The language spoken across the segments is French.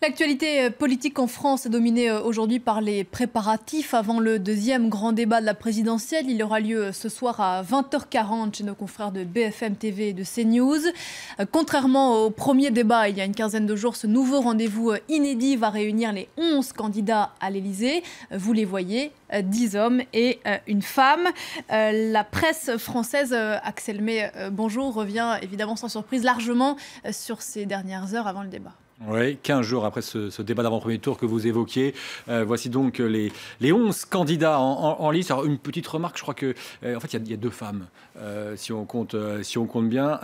L'actualité politique en France est dominée aujourd'hui par les préparatifs avant le deuxième grand débat de la présidentielle. Il aura lieu ce soir à 20h40 chez nos confrères de BFM TV et de CNews. Contrairement au premier débat, il y a une quinzaine de jours, ce nouveau rendez-vous inédit va réunir les 11 candidats à l'Élysée. Vous les voyez, 10 hommes et une femme. La presse française, Axel May, bonjour, revient évidemment sans surprise largement sur ces dernières heures avant le débat. Oui, 15 jours après ce débat d'avant-premier tour que vous évoquiez. Voici donc les 11 candidats en lice. Alors, une petite remarque, je crois que en fait, il y a deux femmes, si on compte bien.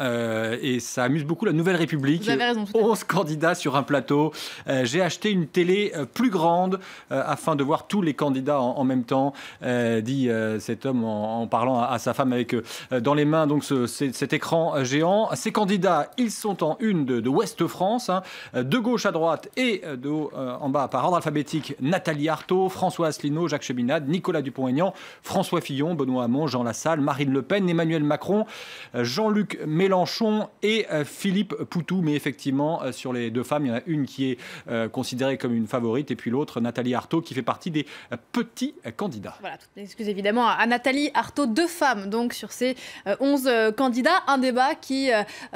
Et ça amuse beaucoup la Nouvelle République. Vous avez raison. 11 candidats sur un plateau. J'ai acheté une télé plus grande afin de voir tous les candidats en même temps, dit cet homme en parlant à sa femme avec dans les mains donc cet écran géant. Ces candidats, ils sont en une de Ouest France, hein, de gauche à droite et de haut en bas par ordre alphabétique. Nathalie Arthaud, François Asselineau, Jacques Cheminade, Nicolas Dupont-Aignan, François Fillon, Benoît Hamon, Jean Lassalle, Marine Le Pen, Emmanuel Macron, Jean-Luc Mélenchon et Philippe Poutou. Mais effectivement, sur les deux femmes, il y en a une qui est considérée comme une favorite et puis l'autre, Nathalie Arthaud, qui fait partie des petits candidats. Voilà, toutes mes excuses évidemment à Nathalie Arthaud, deux femmes donc sur ces 11 candidats. Un débat qui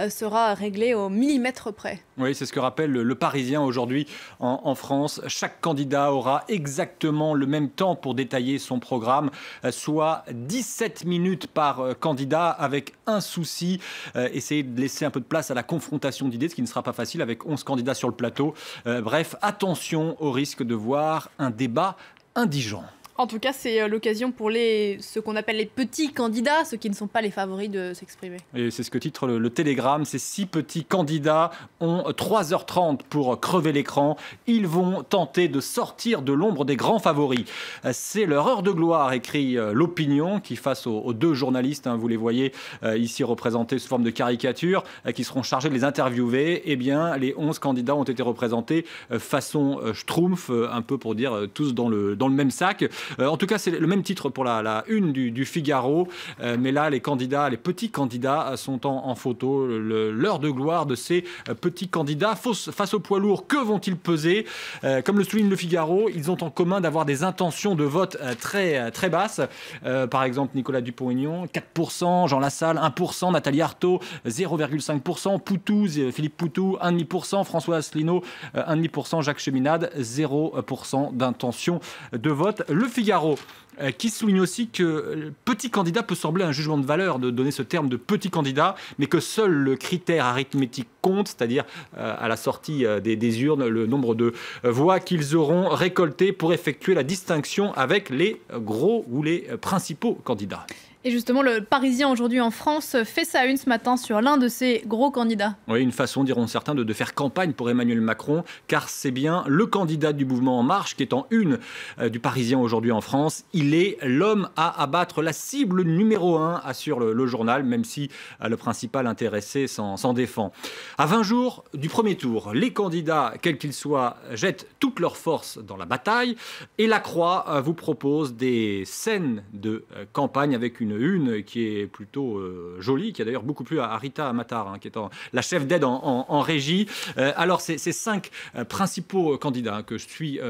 sera réglé au millimètre près. Oui, c'est ce que rappelle le Parisien aujourd'hui en France. Chaque candidat aura exactement le même temps pour détailler son programme, soit 17 minutes par candidat, avec un souci, essayer de laisser un peu de place à la confrontation d'idées, ce qui ne sera pas facile avec 11 candidats sur le plateau. Bref, attention au risque de voir un débat indigent. En tout cas, c'est l'occasion pour ceux qu'on appelle les petits candidats, ceux qui ne sont pas les favoris, de s'exprimer. Et c'est ce que titre le Télégramme. Ces 6 petits candidats ont 3h30 pour crever l'écran. Ils vont tenter de sortir de l'ombre des grands favoris. C'est leur heure de gloire, écrit l'Opinion, qui face aux deux journalistes, hein, vous les voyez ici représentés sous forme de caricature, qui seront chargés de les interviewer. Eh bien, les 11 candidats ont été représentés façon Schtroumpf, un peu pour dire tous dans le même sac. En tout cas, c'est le même titre pour la une du Figaro. Mais là, les petits candidats sont en photo. L'heure de gloire de ces petits candidats. Face aux poids lourds, que vont-ils peser ? Comme le souligne le Figaro, ils ont en commun d'avoir des intentions de vote très, très basses. Par exemple, Nicolas Dupont-Aignan, 4%, Jean Lassalle, 1%, Nathalie Arthaud, 0,5%, Poutou, Philippe Poutou, 1,5%, François Asselineau, 1,5%, Jacques Cheminade, 0% d'intention de vote. Le Figaro qui souligne aussi que petit candidat peut sembler un jugement de valeur de donner ce terme de petit candidat, mais que seul le critère arithmétique compte, c'est-à-dire à la sortie des urnes, le nombre de voix qu'ils auront récoltées pour effectuer la distinction avec les gros ou les principaux candidats. Et justement, le Parisien aujourd'hui en France fait sa une ce matin sur l'un de ces gros candidats. Oui, une façon, diront certains, de faire campagne pour Emmanuel Macron, car c'est bien le candidat du mouvement En Marche qui est en une du Parisien aujourd'hui en France. Il est l'homme à abattre, la cible numéro 1, assure le journal, même si le principal intéressé s'en défend. À 20 jours du premier tour, les candidats, quels qu'ils soient, jettent toutes leurs forces dans la bataille. Et La Croix vous propose des scènes de campagne avec une qui est plutôt jolie, qui a d'ailleurs beaucoup plu à Rita Matar, hein, qui est la chef d'aide en régie. Alors, ces 5 principaux candidats que je suis,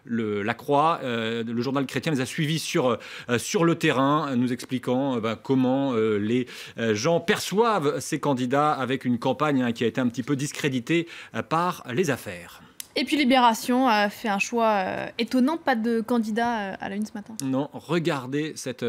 La Croix, le journal chrétien les a suivis sur le terrain, nous expliquant comment les gens perçoivent ces candidats avec une campagne qui a été un petit peu discréditée par les affaires. Et puis Libération a fait un choix étonnant, pas de candidat à la une ce matin. Non, regardez cette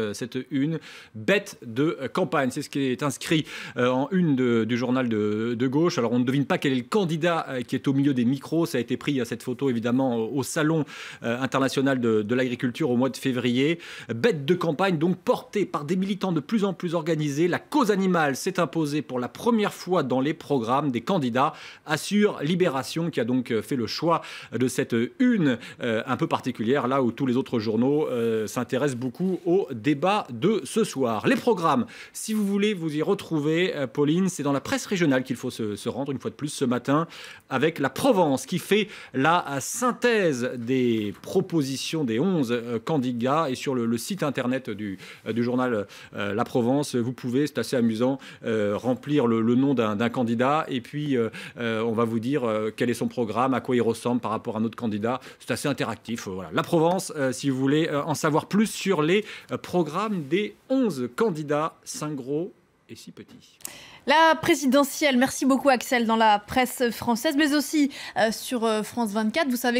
une, bête de campagne. C'est ce qui est inscrit en une du journal de gauche. Alors on ne devine pas quel est le candidat qui est au milieu des micros. Ça a été pris, cette photo évidemment, au Salon international de l'agriculture au mois de février. Bête de campagne donc portée par des militants de plus en plus organisés. La cause animale s'est imposée pour la première fois dans les programmes des candidats, assure Libération, qui a donc fait le choix de cette une un peu particulière, là où tous les autres journaux s'intéressent beaucoup au débat de ce soir. Les programmes, si vous voulez vous y retrouver, Pauline, c'est dans la presse régionale qu'il faut se rendre une fois de plus ce matin, avec la Provence qui fait la synthèse des propositions des 11 candidats, et sur le site internet du journal La Provence, vous pouvez, c'est assez amusant, remplir le nom d'un candidat, et puis on va vous dire quel est son programme, à quoi il ressemble par rapport à notre candidat. C'est assez interactif. Voilà. La Provence, si vous voulez en savoir plus sur les programmes des 11 candidats, 5 gros et 6 petits. La présidentielle, merci beaucoup Axel, dans la presse française, mais aussi sur France 24. Vous savez